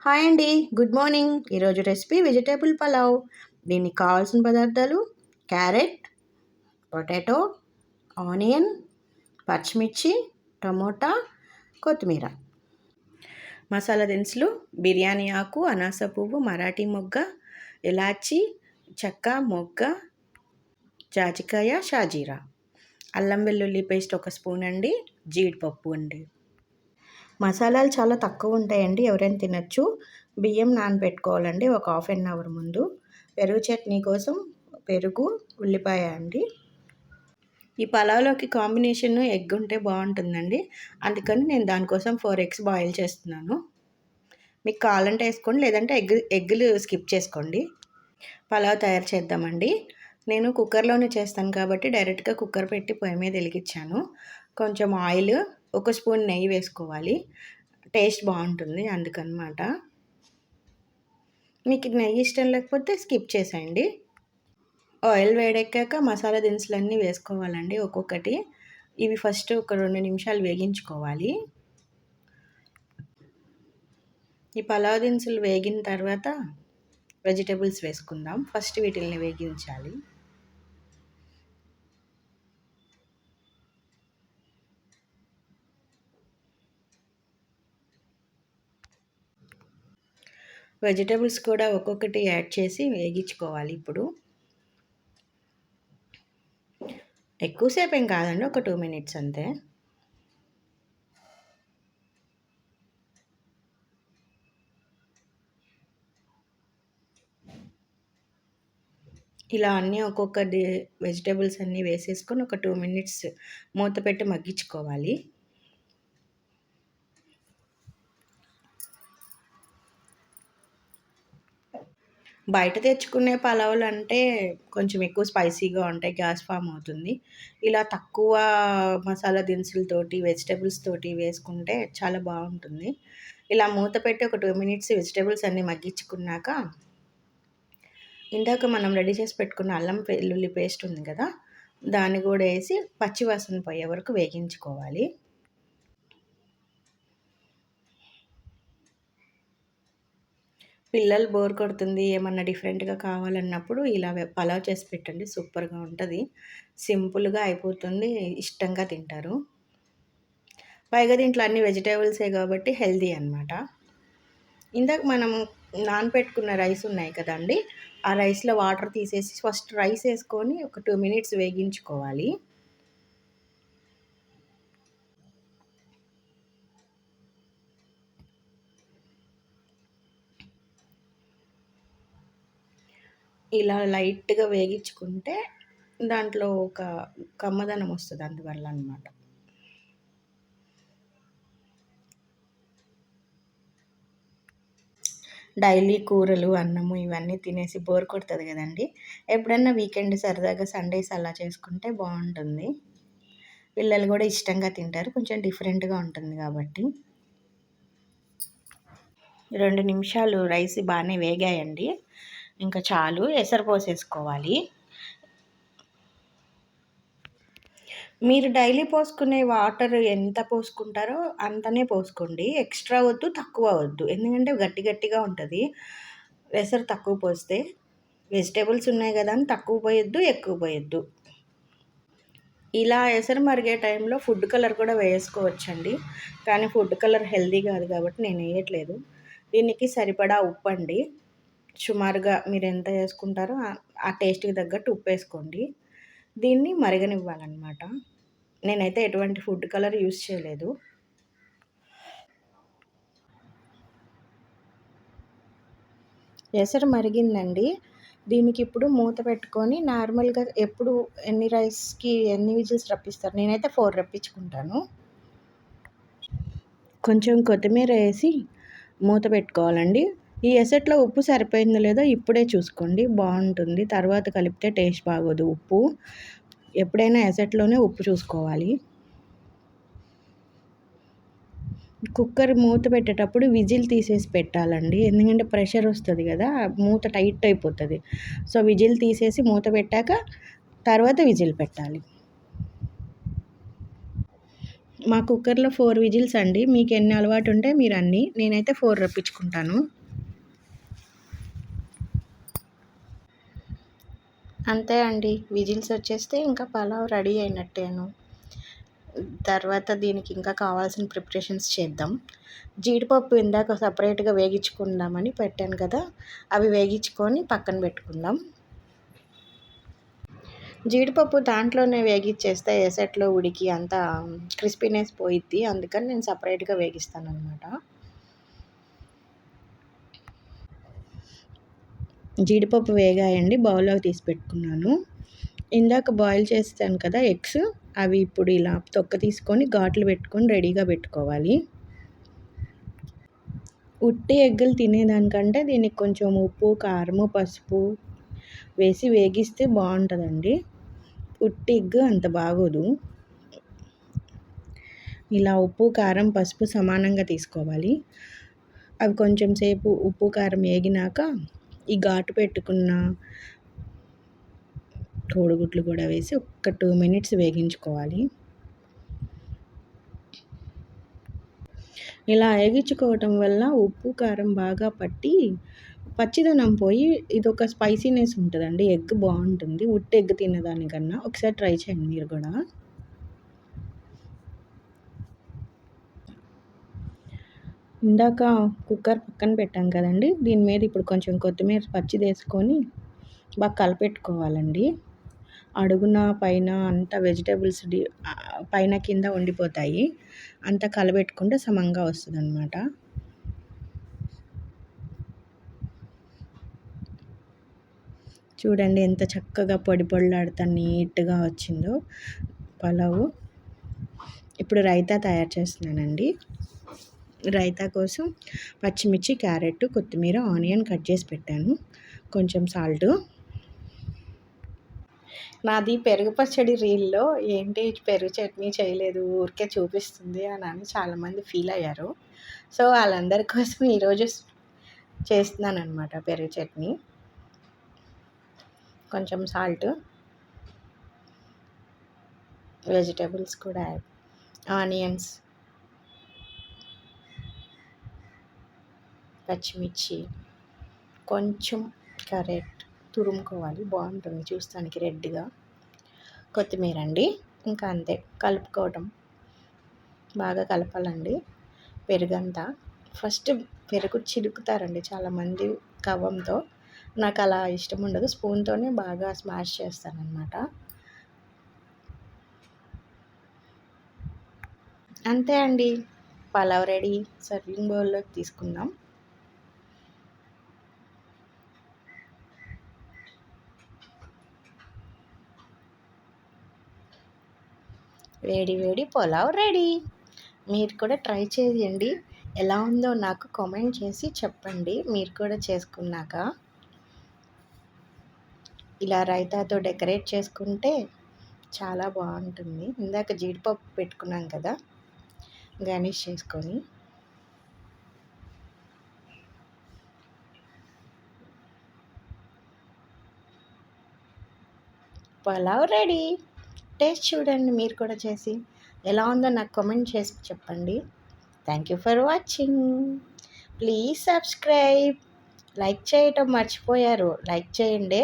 Hi అండి, good morning. ఈరోజు recipe vegetable pulao. దీనికి కావాల్సిన పదార్థాలు: క్యారెట్, పొటాటో, ఆనియన్, పచ్చిమిర్చి, టమోటా, కొత్తిమీర. మసాలా దినుసులు: బిర్యానీ ఆకు, అనాస పువ్వు, మరాఠీ మొగ్గ, ఇలాచి, చెక్క, మొగ్గ, జాజికాయ, షాజీరా. అల్లం వెల్లుల్లి పేస్ట్ 1 స్పూన్ అండి. జీడిపప్పు అండి. మసాలాలు చాలా తక్కువ ఉంటాయండి, ఎవరైనా తినచ్చు. బియ్యం నానబెట్టుకోవాలండి ఒక హాఫ్ అన్ అవర్ ముందు. పెరుగు చట్నీ కోసం పెరుగు, ఉల్లిపాయ అండి. ఈ పలావ్లోకి కాంబినేషన్ ఎగ్ ఉంటే బాగుంటుందండి, అందుకని నేను దానికోసం 4 ఎగ్స్ బాయిల్ చేస్తున్నాను. మీకు కావాలంటే వేసుకోండి, లేదంటే ఎగ్గులు స్కిప్ చేసుకోండి. పలావ్ తయారు చేద్దామండి. నేను కుక్కర్లోనే చేస్తాను కాబట్టి డైరెక్ట్గా కుక్కర్ పెట్టి పొయ్యి మీద వెలిగించాను. కొంచెం ఆయిల్, 1 స్పూన్ నెయ్యి వేసుకోవాలి. టేస్ట్ బాగుంటుంది అందుకనమాట. మీకు నెయ్యి ఇష్టం లేకపోతే స్కిప్ చేసేయండి. ఆయిల్ వేడెక్కాక మసాలా దినుసులన్నీ వేసుకోవాలండి ఒక్కొక్కటి. ఇవి ఫస్ట్ ఒక 2 నిమిషాలు వేగించుకోవాలి. ఈ పలావ్ దినుసులు వేగిన తర్వాత వెజిటేబుల్స్ వేసుకుందాం. ఫస్ట్ వీటిల్ని వేగించాలి. వెజిటేబుల్స్ కూడా ఒక్కొక్కటి యాడ్ చేసి వేగించుకోవాలి. ఇప్పుడు ఎక్కువసేపు ఏం కాదండి, ఒక 2 మినిట్స్ అంతే. ఇలా అన్నీ ఒక్కొక్క వెజిటేబుల్స్ అన్నీ వేసేసుకొని ఒక 2 మినిట్స్ మూత పెట్టి మగ్గించుకోవాలి. బయట తెచ్చుకునే పలావులు అంటే కొంచెం ఎక్కువ స్పైసీగా ఉంటాయి, గ్యాస్ ఫామ్ అవుతుంది. ఇలా తక్కువ మసాలా దినుసులతోటి, వెజిటేబుల్స్ తోటి వేసుకుంటే చాలా బాగుంటుంది. ఇలా మూత పెట్టి ఒక 2 మినిట్స్ వెజిటేబుల్స్ అన్నీ మగ్గించుకున్నాక ఇందాక మనం రెడీ చేసి పెట్టుకున్న అల్లం వెల్లుల్లి పేస్ట్ ఉంది కదా, దాన్ని కూడా వేసి పచ్చివాసన పోయే వరకు వేగించుకోవాలి. పిల్లలు బోర్ కొడుతుంది, ఏమన్నా డిఫరెంట్గా కావాలన్నప్పుడు ఇలా పలావ్ చేసి పెట్టండి, సూపర్గా ఉంటుంది. సింపుల్గా అయిపోతుంది, ఇష్టంగా తింటారు. పైగా దీంట్లో అన్ని వెజిటేబుల్సే కాబట్టి హెల్దీ అనమాట. ఇందాక మనం నానబెట్టుకున్న రైస్ ఉన్నాయి కదండి, ఆ రైస్లో వాటర్ తీసేసి ఫస్ట్ రైస్ వేసుకొని ఒక 2 మినిట్స్ వేగించుకోవాలి. ఇలా లైట్గా వేగించుకుంటే దాంట్లో ఒక కమ్మదనం వస్తుంది, అందువల్ల అనమాట. డైలీ కూరలు, అన్నము ఇవన్నీ తినేసి బోర్ కొడుతుంది కదండి, ఎప్పుడన్నా వీకెండ్ సరదాగా సండేస్ అలా చేసుకుంటే బాగుంటుంది. పిల్లలు కూడా ఇష్టంగా తింటారు, కొంచెం డిఫరెంట్గా ఉంటుంది కాబట్టి. 2 నిమిషాలు రైస్ బాగానే వేగాయండి, ఇంకా చాలు. ఎసరు పోసేసుకోవాలి. మీరు డైలీ పోసుకునే వాటర్ ఎంత పోసుకుంటారో అంతనే పోసుకోండి, ఎక్స్ట్రా వద్దు, తక్కువ వద్దు. ఎందుకంటే గట్టి గట్టిగా ఉంటుంది ఎసరు తక్కువ పోస్తే. వెజిటేబుల్స్ ఉన్నాయి కదా అని తక్కువ పోయొద్దు, ఎక్కువ పోయొద్దు. ఇలా ఎసరు మరిగే టైంలో ఫుడ్ కలర్ కూడా వేసుకోవచ్చండి, కానీ ఫుడ్ కలర్ హెల్దీ కాదు కాబట్టి నేను వేయట్లేదు. దీనికి సరిపడా ఉప్పు అండి, సుమారుగా మీరు ఎంత వేసుకుంటారో ఆ టేస్ట్కి తగ్గట్టు ఉప్పు వేసుకోండి. దీన్ని మరగనివ్వాలన్నమాట. నేనైతే ఎటువంటి ఫుడ్ కలర్ యూస్ చేయలేదు. ఎసరు మరిగిందండి, దీనికి ఇప్పుడు మూత పెట్టుకొని నార్మల్గా ఎప్పుడు ఎన్ని రైస్కి ఎన్ని విజిల్స్ రప్పిస్తారు, నేనైతే 4 రప్పించుకుంటాను. కొంచెం కొత్తిమీర వేసి మూత పెట్టుకోవాలండి. ఈ ఎసట్లో ఉప్పు సరిపోయిందో లేదో ఇప్పుడే చూసుకోండి, బాగుంటుంది. తర్వాత కలిపితే టేస్ట్ బాగోదు. ఉప్పు ఎప్పుడైనా ఎసట్లోనే ఉప్పు చూసుకోవాలి. కుక్కర్ మూత పెట్టేటప్పుడు విజిల్ తీసేసి పెట్టాలండి, ఎందుకంటే ప్రెషర్ వస్తుంది కదా, మూత టైట్ అయిపోతుంది. సో విజిల్ తీసేసి మూత పెట్టాక తర్వాత విజిల్ పెట్టాలి. మా కుక్కర్లో 4 విజిల్స్ అండి. మీకు ఎన్ని అలవాటు ఉంటే మీరు అన్ని. నేనైతే 4 రప్పించుకుంటాను. అంతే అండి. విజిల్స్ వచ్చేస్తే ఇంకా పలావ్ రెడీ అయినట్టేను. తర్వాత దీనికి ఇంకా కావాల్సిన ప్రిపరేషన్స్ చేద్దాం. జీడిపప్పు ఇందాక సపరేట్గా వేగించుకుందామని పెట్టాను కదా, అవి వేగించుకొని పక్కన పెట్టుకుందాం. జీడిపప్పు దాంట్లోనే వేగించేస్తే ఎసట్లో ఉడికి అంత క్రిస్పీనెస్ పోయిద్ది. అందుకని నేను సపరేట్గా వేగిస్తాను అనమాట. జీడిపప్పు వేగాయండి, బౌల్లోకి తీసి పెట్టుకున్నాను. ఇందాక బాయిల్ చేస్తాను కదా ఎగ్స్, అవి ఇప్పుడు ఇలా తొక్క తీసుకొని ఘాట్లు పెట్టుకొని రెడీగా పెట్టుకోవాలి. ఉట్టి ఎగ్గులు తినేదానికంటే దీనికి కొంచెం ఉప్పు, కారము, పసుపు వేసి వేగిస్తే బాగుంటుందండి. ఉట్టి ఎగ్ అంత బాగోదు. ఇలా ఉప్పు, కారం, పసుపు సమానంగా తీసుకోవాలి. అవి కొంచెం సేపు ఉప్పు, కారం వేగినాక ఈ ఘాటు పెట్టుకున్న కోడిగుడ్లు కూడా వేసి ఒక 2 మినిట్స్ వేగించుకోవాలి. ఇలా వేగించుకోవటం వల్ల ఉప్పు, కారం బాగా పట్టి పచ్చిదనం పోయి ఇదొక స్పైసీనెస్ ఉంటుందండి. ఎగ్ బాగుంటుంది ఉట్టి ఎగ్ తినేదానికన్నా. ఒకసారి ట్రై చేయండి మీరు కూడా. ఇందాక కుక్కర్ పక్కన పెట్టాం కదండి, దీని మీద ఇప్పుడు కొంచెం కొత్తిమీర పచ్చిది వేసుకొని బాగా కలిపెట్టుకోవాలండి. అడుగున పైన అంతా వెజిటేబుల్స్ పైన కింద ఉండిపోతాయి. అంతా కలబెట్టుకుంటే సమంగా వస్తుంది అన్నమాట. చూడండి ఎంత చక్కగా పొడి పొడిలాడుతా నీట్గా వచ్చిందో పలావు. ఇప్పుడు రైతా తయారు చేస్తున్నానండి. రైతా కోసం పచ్చిమిర్చి, క్యారెట్, కొత్తిమీర, ఆనియన్ కట్ చేసి పెట్టాను. కొంచెం సాల్ట్. నాది పెరుగు పచ్చడి రీల్లో ఏంటి పెరుగు చట్నీ చేయలేదు, ఊరికే చూపిస్తుంది అని చాలామంది ఫీల్ అయ్యారు. సో వాళ్ళందరి కోసం ఈరోజు చేస్తున్నాను అనమాట పెరుగు చట్నీ. కొంచెం సాల్ట్, వెజిటేబుల్స్ కూడా యాడ్, ఆనియన్స్, పచ్చిమిర్చి, కొంచెం క్యారెట్ తురుముకోవాలి, బాగుంటుంది చూస్తానికి రెడ్గా. కొత్తిమీర అండి, ఇంకా అంతే కలుపుకోవటం. బాగా కలపాలండి పెరుగంతా. ఫస్ట్ పెరుగు చిలుకుతారండి చాలామంది కవ్వంతో. నాకు అలా ఇష్టం ఉండదు, స్పూన్తోనే బాగా స్మాష్ చేస్తానన్నమాట. అంతే అండి, పలావ్ రెడీ. సర్వింగ్ బౌల్లోకి తీసుకుందాం. వేడి వేడి పులావ్ రెడీ. మీరు కూడా ట్రై చేయండి. ఎలా ఉందో నాకు కామెంట్ చేసి చెప్పండి. మీరు కూడా చేసుకున్నాక ఇలా రైతాతో డెకరేట్ చేసుకుంటే చాలా బాగుంటుంది. ఇందాక జీడిపప్పు పెట్టుకున్నాం కదా, గార్నిష్ చేసుకొని. పులావ్ రెడీ. టేస్ట్ చూడండి మీరు కూడా చేసి. ఎలా ఉందో నాకు కామెంట్ చేసి చెప్పండి. Thank you for watching. Please subscribe. Like చేయటం మర్చిపోయారు, లైక్ చేయండి.